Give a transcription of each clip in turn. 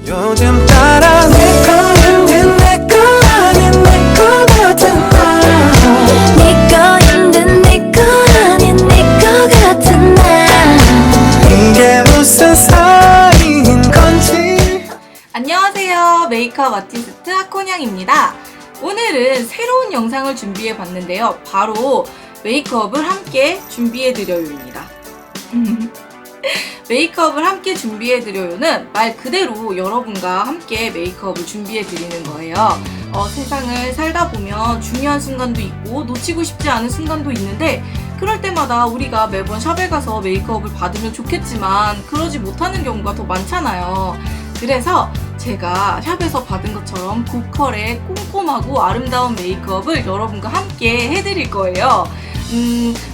요즘 따라 내 거는 내거 아닌 내거 같은 날 네 거인 내거 아닌 내거 같은 날 이게 무슨 사이인 건지. 안녕하세요. 메이크업 아티스트 하코냥입니다. 오늘은 새로운 영상을 준비해 봤는데요. 바로 메이크업을 함께 준비해 드려요입니다. 메이크업을 함께 준비해 드려요는 말 그대로 여러분과 함께 메이크업을 준비해 드리는 거예요. 세상을 살다 보면 중요한 순간도 있고 놓치고 싶지 않은 순간도 있는데 그럴 때마다 우리가 매번 샵에 가서 메이크업을 받으면 좋겠지만 그러지 못하는 경우가 더 많잖아요. 그래서 제가 샵에서 받은 것처럼 고퀄의 꼼꼼하고 아름다운 메이크업을 여러분과 함께 해드릴 거예요.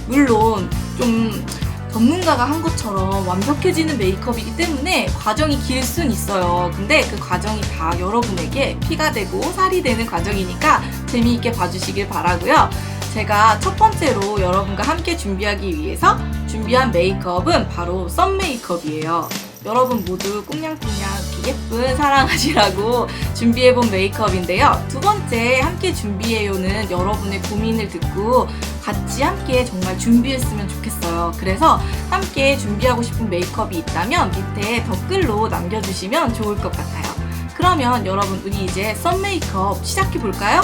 물론 좀 전문가가 한 것처럼 완벽해지는 메이크업이기 때문에 과정이 길 순 있어요. 근데 그 과정이 다 여러분에게 피가 되고 살이 되는 과정이니까 재미있게 봐주시길 바라고요. 제가 첫 번째로 여러분과 함께 준비하기 위해서 준비한 메이크업은 바로 선 메이크업이에요. 여러분 모두 꽁냥꽁냥 예쁜 사랑하시라고 준비해본 메이크업인데요. 두 번째 함께 준비해요는 여러분의 고민을 듣고 같이 함께 정말 준비했으면 좋겠어요. 그래서 함께 준비하고 싶은 메이크업이 있다면 밑에 댓글로 남겨주시면 좋을 것 같아요. 그러면 여러분 우리 이제 선 메이크업 시작해볼까요?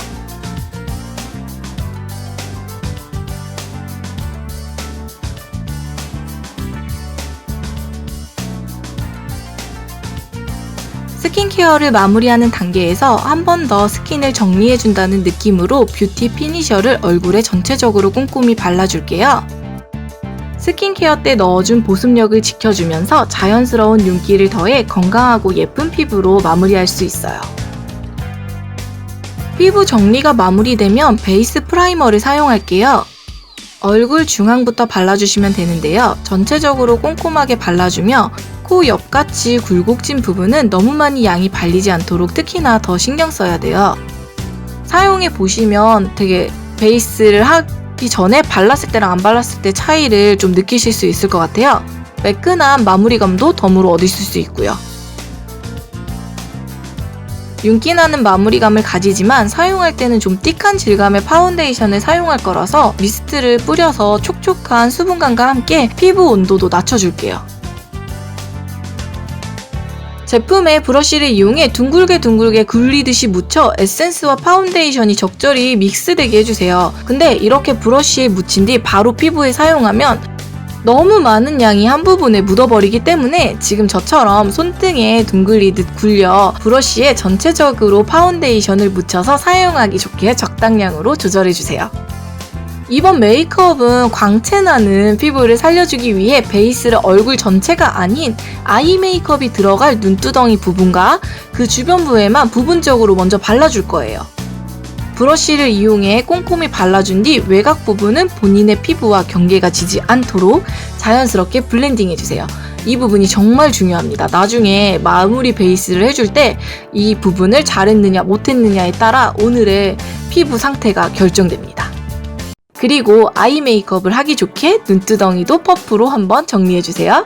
스킨케어를 마무리하는 단계에서 한 번 더 스킨을 정리해준다는 느낌으로 뷰티 피니셔를 얼굴에 전체적으로 꼼꼼히 발라줄게요. 스킨케어 때 넣어준 보습력을 지켜주면서 자연스러운 윤기를 더해 건강하고 예쁜 피부로 마무리할 수 있어요. 피부 정리가 마무리되면 베이스 프라이머를 사용할게요. 얼굴 중앙부터 발라주시면 되는데요. 전체적으로 꼼꼼하게 발라주며 코 옆같이 굴곡진 부분은 너무 많이 양이 발리지 않도록 특히나 더 신경 써야 돼요. 사용해 보시면 되게 베이스를 하기 전에 발랐을 때랑 안 발랐을 때 차이를 좀 느끼실 수 있을 것 같아요. 매끈한 마무리감도 덤으로 얻으실 수 있고요. 윤기나는 마무리감을 가지지만 사용할 때는 좀 띡한 질감의 파운데이션을 사용할 거라서 미스트를 뿌려서 촉촉한 수분감과 함께 피부 온도도 낮춰줄게요. 제품에 브러쉬를 이용해 둥글게 굴리듯이 묻혀 에센스와 파운데이션이 적절히 믹스되게 해주세요. 근데 이렇게 브러쉬에 묻힌 뒤 바로 피부에 사용하면 너무 많은 양이 한 부분에 묻어버리기 때문에 지금 저처럼 손등에 둥글리듯 굴려 브러쉬에 전체적으로 파운데이션을 묻혀서 사용하기 좋게 적당량으로 조절해주세요. 이번 메이크업은 광채나는 피부를 살려주기 위해 베이스를 얼굴 전체가 아닌 아이 메이크업이 들어갈 눈두덩이 부분과 그 주변부에만 부분적으로 먼저 발라줄 거예요. 브러쉬를 이용해 꼼꼼히 발라준 뒤 외곽 부분은 본인의 피부와 경계가 지지 않도록 자연스럽게 블렌딩 해주세요. 이 부분이 정말 중요합니다. 나중에 마무리 베이스를 해줄 때 이 부분을 잘했느냐 못했느냐에 따라 오늘의 피부 상태가 결정됩니다. 그리고 아이 메이크업을 하기 좋게 눈두덩이도 퍼프로 한번 정리해주세요.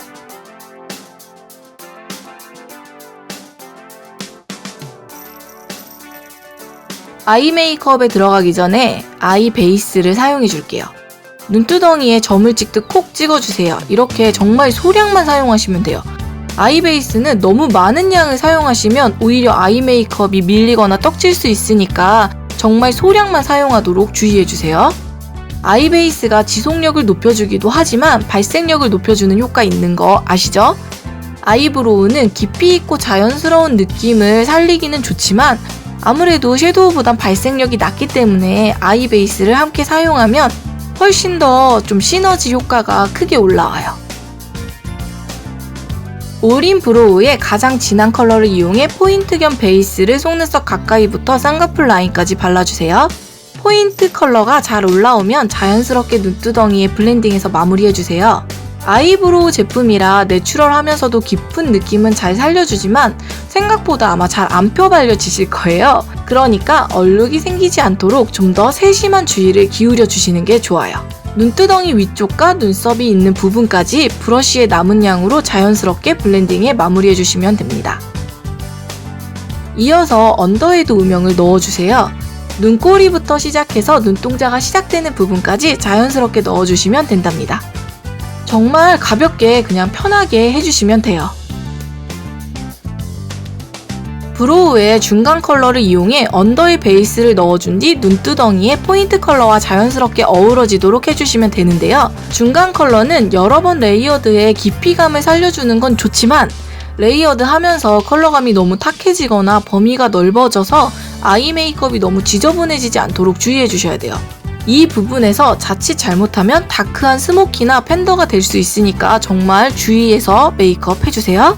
아이 메이크업에 들어가기 전에 아이 베이스를 사용해줄게요. 눈두덩이에 점을 찍듯 콕 찍어주세요. 이렇게 정말 소량만 사용하시면 돼요. 아이 베이스는 너무 많은 양을 사용하시면 오히려 아이 메이크업이 밀리거나 떡질 수 있으니까 정말 소량만 사용하도록 주의해주세요. 아이 베이스가 지속력을 높여주기도 하지만 발색력을 높여주는 효과 있는 거 아시죠? 아이브로우는 깊이 있고 자연스러운 느낌을 살리기는 좋지만 아무래도 섀도우보단 발색력이 낮기 때문에 아이 베이스를 함께 사용하면 훨씬 더 좀 시너지 효과가 크게 올라와요. 올인 브로우의 가장 진한 컬러를 이용해 포인트 겸 베이스를 속눈썹 가까이부터 쌍꺼풀 라인까지 발라주세요. 포인트 컬러가 잘 올라오면 자연스럽게 눈두덩이에 블렌딩해서 마무리해주세요. 아이브로우 제품이라 내추럴하면서도 깊은 느낌은 잘 살려주지만 생각보다 아마 잘 안 펴발려지실 거예요. 그러니까 얼룩이 생기지 않도록 좀 더 세심한 주의를 기울여 주시는 게 좋아요. 눈두덩이 위쪽과 눈썹이 있는 부분까지 브러쉬의 남은 양으로 자연스럽게 블렌딩해 마무리해주시면 됩니다. 이어서 언더에도 음영을 넣어주세요. 눈꼬리부터 시작해서 눈동자가 시작되는 부분까지 자연스럽게 넣어주시면 된답니다. 정말 가볍게 그냥 편하게 해주시면 돼요. 브로우에 중간 컬러를 이용해 언더의 베이스를 넣어준 뒤 눈두덩이에 포인트 컬러와 자연스럽게 어우러지도록 해주시면 되는데요. 중간 컬러는 여러 번 레이어드의 깊이감을 살려주는 건 좋지만 레이어드 하면서 컬러감이 너무 탁해지거나 범위가 넓어져서 아이 메이크업이 너무 지저분해지지 않도록 주의해 주셔야 돼요. 이 부분에서 자칫 잘못하면 다크한 스모키나 팬더가 될 수 있으니까 정말 주의해서 메이크업 해주세요.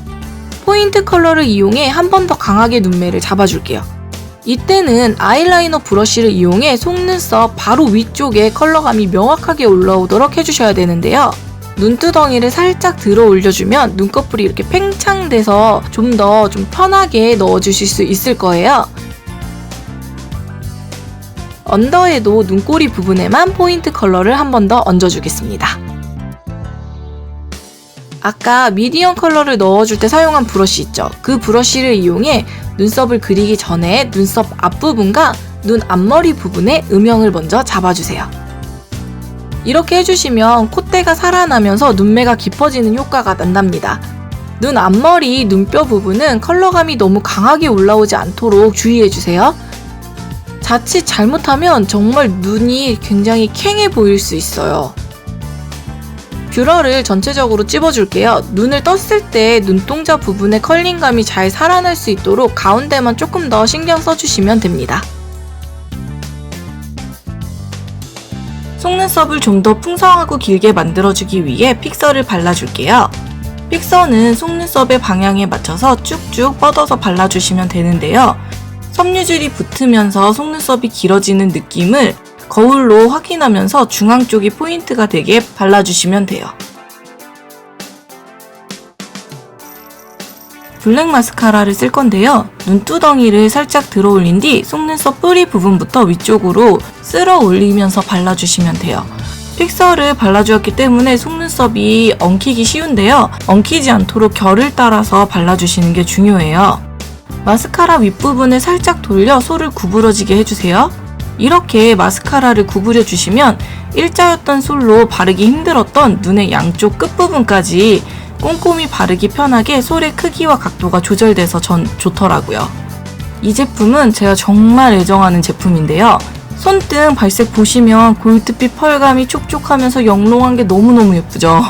포인트 컬러를 이용해 한 번 더 강하게 눈매를 잡아줄게요. 이때는 아이라이너 브러쉬를 이용해 속눈썹 바로 위쪽에 컬러감이 명확하게 올라오도록 해주셔야 되는데요. 눈두덩이를 살짝 들어 올려주면 눈꺼풀이 이렇게 팽창돼서 좀 더 편하게 넣어주실 수 있을 거예요. 언더에도 눈꼬리 부분에만 포인트 컬러를 한 번 더 얹어주겠습니다. 아까 미디엄 컬러를 넣어줄 때 사용한 브러쉬 있죠? 그 브러쉬를 이용해 눈썹을 그리기 전에 눈썹 앞부분과 눈 앞머리 부분에 음영을 먼저 잡아주세요. 이렇게 해주시면 콧대가 살아나면서 눈매가 깊어지는 효과가 난답니다. 눈 앞머리, 눈뼈 부분은 컬러감이 너무 강하게 올라오지 않도록 주의해주세요. 자칫 잘못하면 정말 눈이 굉장히 캥해 보일 수 있어요. 뷰러를 전체적으로 찝어줄게요. 눈을 떴을 때 눈동자 부분의 컬링감이 잘 살아날 수 있도록 가운데만 조금 더 신경 써주시면 됩니다. 속눈썹을 좀 더 풍성하고 길게 만들어주기 위해 픽서를 발라줄게요. 픽서는 속눈썹의 방향에 맞춰서 쭉쭉 뻗어서 발라주시면 되는데요. 섬유줄이 붙으면서 속눈썹이 길어지는 느낌을 거울로 확인하면서 중앙 쪽이 포인트가 되게 발라주시면 돼요. 블랙 마스카라를 쓸 건데요. 눈두덩이를 살짝 들어 올린 뒤 속눈썹 뿌리 부분부터 위쪽으로 쓸어 올리면서 발라주시면 돼요. 픽서를 발라주었기 때문에 속눈썹이 엉키기 쉬운데요. 엉키지 않도록 결을 따라서 발라주시는 게 중요해요. 마스카라 윗부분을 살짝 돌려 솔을 구부러지게 해주세요. 이렇게 마스카라를 구부려 주시면 일자였던 솔로 바르기 힘들었던 눈의 양쪽 끝부분까지 꼼꼼히 바르기 편하게 솔의 크기와 각도가 조절돼서 전 좋더라고요. 이 제품은 제가 정말 애정하는 제품인데요. 손등 발색 보시면 골드빛 펄감이 촉촉하면서 영롱한 게 너무너무 예쁘죠.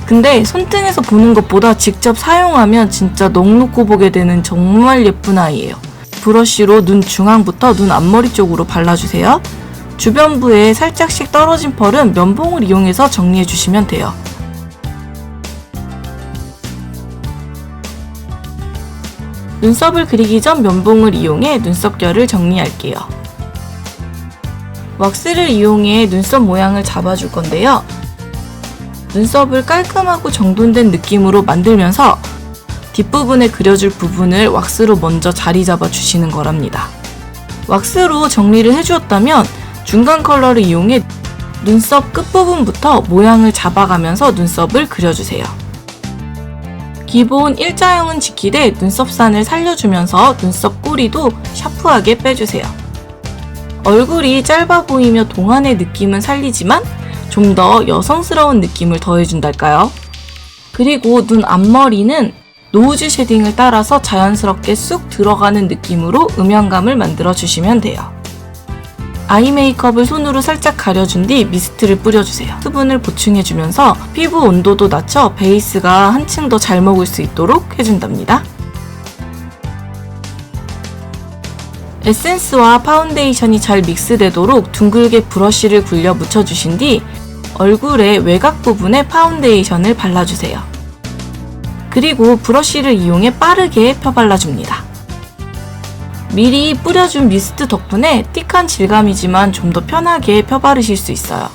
근데 손등에서 보는 것보다 직접 사용하면 진짜 넋놓고 보게 되는 정말 예쁜 아이예요. 브러쉬로 눈 중앙부터 눈 앞머리 쪽으로 발라주세요. 주변부에 살짝씩 떨어진 펄은 면봉을 이용해서 정리해주시면 돼요. 눈썹을 그리기 전 면봉을 이용해 눈썹결을 정리할게요. 왁스를 이용해 눈썹 모양을 잡아줄 건데요. 눈썹을 깔끔하고 정돈된 느낌으로 만들면서 뒷부분에 그려줄 부분을 왁스로 먼저 자리 잡아 주시는 거랍니다. 왁스로 정리를 해주었다면 중간 컬러를 이용해 눈썹 끝부분부터 모양을 잡아가면서 눈썹을 그려주세요. 기본 일자형은 지키되 눈썹산을 살려주면서 눈썹 꼬리도 샤프하게 빼주세요. 얼굴이 짧아 보이며 동안의 느낌은 살리지만 좀 더 여성스러운 느낌을 더해준달까요? 그리고 눈 앞머리는 노즈 쉐딩을 따라서 자연스럽게 쑥 들어가는 느낌으로 음영감을 만들어주시면 돼요. 아이 메이크업을 손으로 살짝 가려준 뒤 미스트를 뿌려주세요. 수분을 보충해주면서 피부 온도도 낮춰 베이스가 한층 더 잘 먹을 수 있도록 해준답니다. 에센스와 파운데이션이 잘 믹스되도록 둥글게 브러쉬를 굴려 묻혀주신 뒤 얼굴의 외곽 부분에 파운데이션을 발라주세요. 그리고 브러쉬를 이용해 빠르게 펴발라줍니다. 미리 뿌려준 미스트 덕분에 띡한 질감이지만 좀 더 편하게 펴바르실 수 있어요.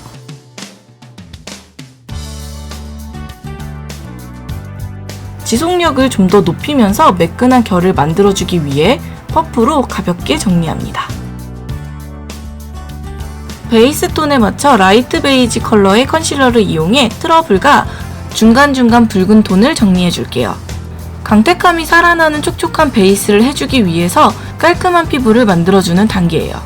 지속력을 좀 더 높이면서 매끈한 결을 만들어주기 위해 퍼프로 가볍게 정리합니다. 베이스 톤에 맞춰 라이트 베이지 컬러의 컨실러를 이용해 트러블과 중간중간 붉은 톤을 정리해줄게요. 강택감이 살아나는 촉촉한 베이스를 해주기 위해서 깔끔한 피부를 만들어주는 단계예요.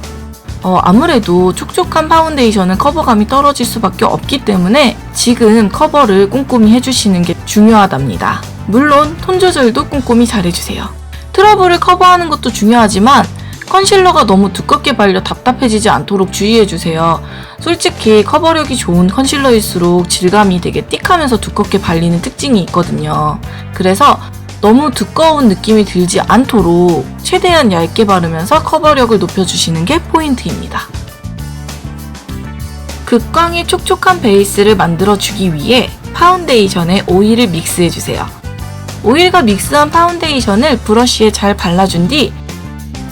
아무래도 촉촉한 파운데이션은 커버감이 떨어질 수밖에 없기 때문에 지금 커버를 꼼꼼히 해주시는 게 중요하답니다. 물론 톤 조절도 꼼꼼히 잘해주세요. 트러블을 커버하는 것도 중요하지만 컨실러가 너무 두껍게 발려 답답해지지 않도록 주의해주세요. 솔직히 커버력이 좋은 컨실러일수록 질감이 되게 띡하면서 두껍게 발리는 특징이 있거든요. 그래서 너무 두꺼운 느낌이 들지 않도록 최대한 얇게 바르면서 커버력을 높여주시는 게 포인트입니다. 극광의 촉촉한 베이스를 만들어주기 위해 파운데이션에 오일을 믹스해주세요. 오일과 믹스한 파운데이션을 브러쉬에 잘 발라준 뒤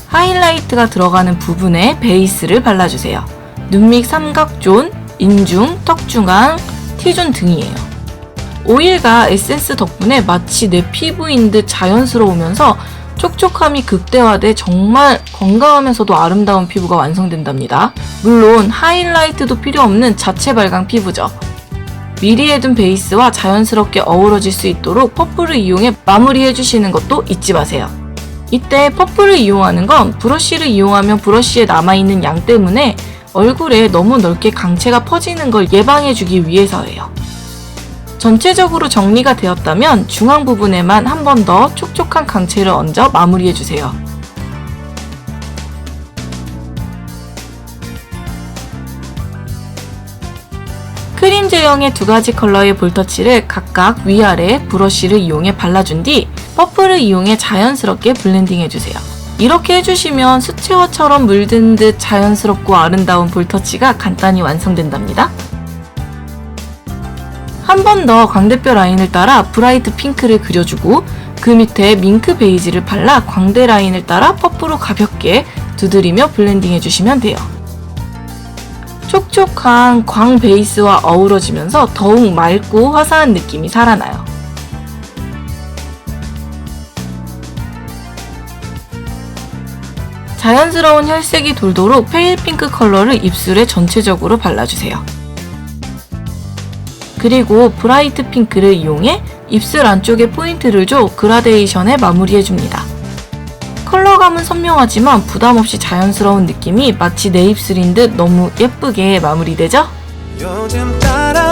하이라이트가 들어가는 부분에 베이스를 발라주세요. 눈 밑 삼각존, 인중, 턱중앙, T존 등이에요. 오일과 에센스 덕분에 마치 내 피부인 듯 자연스러우면서 촉촉함이 극대화돼 정말 건강하면서도 아름다운 피부가 완성된답니다. 물론 하이라이트도 필요 없는 자체 발광 피부죠. 미리 해둔 베이스와 자연스럽게 어우러질 수 있도록 퍼플을 이용해 마무리해주시는 것도 잊지 마세요. 이때 퍼플을 이용하는 건 브러쉬를 이용하면 브러쉬에 남아있는 양 때문에 얼굴에 너무 넓게 강체가 퍼지는 걸 예방해주기 위해서예요. 전체적으로 정리가 되었다면 중앙 부분에만 한 번 더 촉촉한 강체를 얹어 마무리해주세요. 크림 제형의 두 가지 컬러의 볼터치를 각각 위아래 브러쉬를 이용해 발라준 뒤 퍼플을 이용해 자연스럽게 블렌딩해주세요. 이렇게 해주시면 수채화처럼 물든 듯 자연스럽고 아름다운 볼터치가 간단히 완성된답니다. 한 번 더 광대뼈 라인을 따라 브라이트 핑크를 그려주고 그 밑에 밍크 베이지를 발라 광대 라인을 따라 퍼프로 가볍게 두드리며 블렌딩 해주시면 돼요. 촉촉한 광 베이스와 어우러지면서 더욱 맑고 화사한 느낌이 살아나요. 자연스러운 혈색이 돌도록 페일 핑크 컬러를 입술에 전체적으로 발라주세요. 그리고 브라이트 핑크를 이용해 입술 안쪽에 포인트를 줘 그라데이션에 마무리해줍니다. 컬러감은 선명하지만 부담없이 자연스러운 느낌이 마치 내 입술인 듯 너무 예쁘게 마무리되죠? 요즘 따라